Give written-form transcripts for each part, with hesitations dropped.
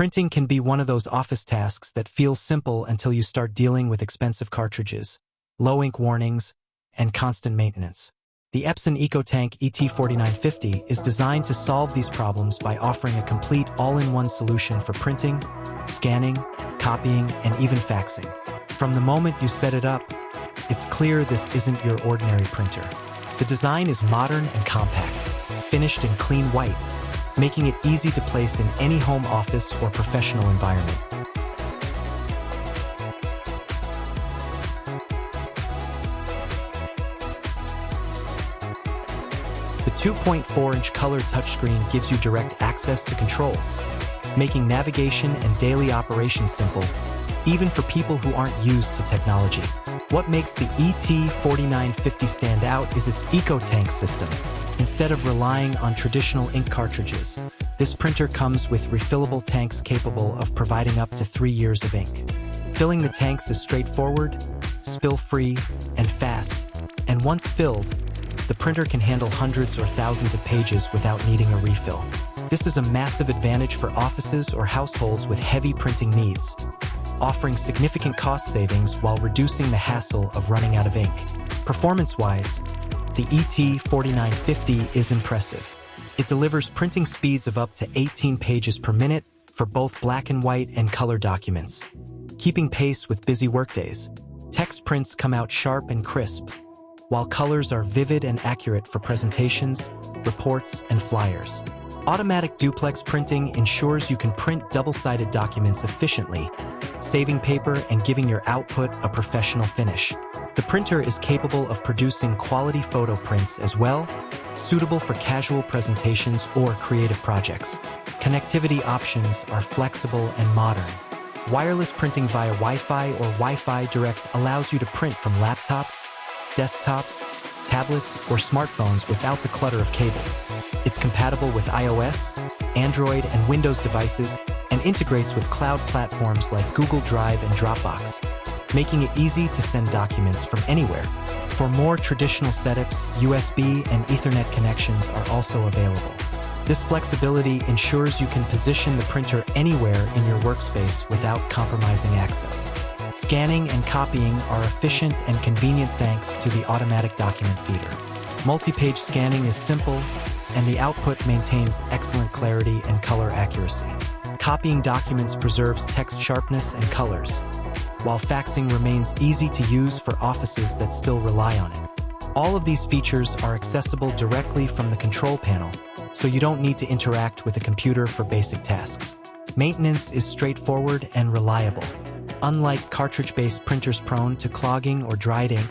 Printing can be one of those office tasks that feels simple until you start dealing with expensive cartridges, low ink warnings, and constant maintenance. The Epson EcoTank ET-4950 is designed to solve these problems by offering a complete all-in-one solution for printing, scanning, copying, and even faxing. From the moment you set it up, it's clear this isn't your ordinary printer. The design is modern and compact, finished in clean white, making it easy to place in any home office or professional environment. The 2.4-inch color touchscreen gives you direct access to controls, making navigation and daily operations simple, even for people who aren't used to technology. What makes the ET-4950 stand out is its EcoTank system. Instead of relying on traditional ink cartridges, this printer comes with refillable tanks capable of providing up to 3 years of ink. Filling the tanks is straightforward, spill-free, and fast, and once filled, the printer can handle hundreds or thousands of pages without needing a refill. This is a massive advantage for offices or households with heavy printing needs, offering significant cost savings while reducing the hassle of running out of ink. Performance-wise, the ET-4950 is impressive. It delivers printing speeds of up to 18 pages per minute for both black and white and color documents, keeping pace with busy workdays. Text prints come out sharp and crisp, while colors are vivid and accurate for presentations, reports, and flyers. Automatic duplex printing ensures you can print double-sided documents efficiently, saving paper and giving your output a professional finish. The printer is capable of producing quality photo prints as well, suitable for casual presentations or creative projects. Connectivity options are flexible and modern. Wireless printing via Wi-Fi or Wi-Fi Direct allows you to print from laptops, desktops, tablets, or smartphones without the clutter of cables. It's compatible with iOS, Android, and Windows devices, and integrates with cloud platforms like Google Drive and Dropbox, making it easy to send documents from anywhere. For more traditional setups, USB and Ethernet connections are also available. This flexibility ensures you can position the printer anywhere in your workspace without compromising access. Scanning and copying are efficient and convenient thanks to the automatic document feeder. Multi-page scanning is simple, and the output maintains excellent clarity and color accuracy. Copying documents preserves text sharpness and colors, while faxing remains easy to use for offices that still rely on it. All of these features are accessible directly from the control panel, so you don't need to interact with a computer for basic tasks. Maintenance is straightforward and reliable. Unlike cartridge-based printers prone to clogging or dried ink,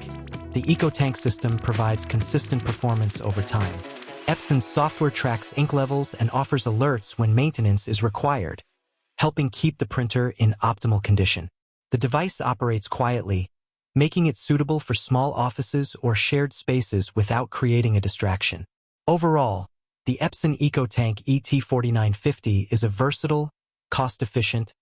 the EcoTank system provides consistent performance over time. Epson's software tracks ink levels and offers alerts when maintenance is required, helping keep the printer in optimal condition. The device operates quietly, making it suitable for small offices or shared spaces without creating a distraction. Overall, the Epson EcoTank ET-4950 is a versatile, cost-efficient,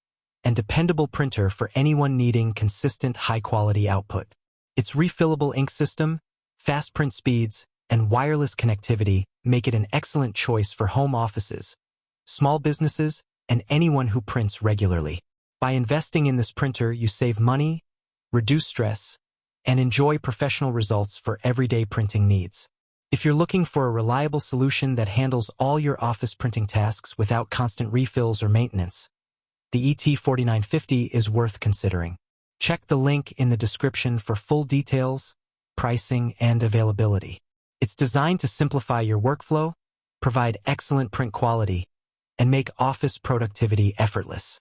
and dependable printer for anyone needing consistent high-quality output. Its refillable ink system, fast print speeds, and wireless connectivity make it an excellent choice for home offices, small businesses, and anyone who prints regularly. By investing in this printer, you save money, reduce stress, and enjoy professional results for everyday printing needs. If you're looking for a reliable solution that handles all your office printing tasks without constant refills or maintenance, the ET-4950 is worth considering. Check the link in the description for full details, pricing, and availability. It's designed to simplify your workflow, provide excellent print quality, and make office productivity effortless.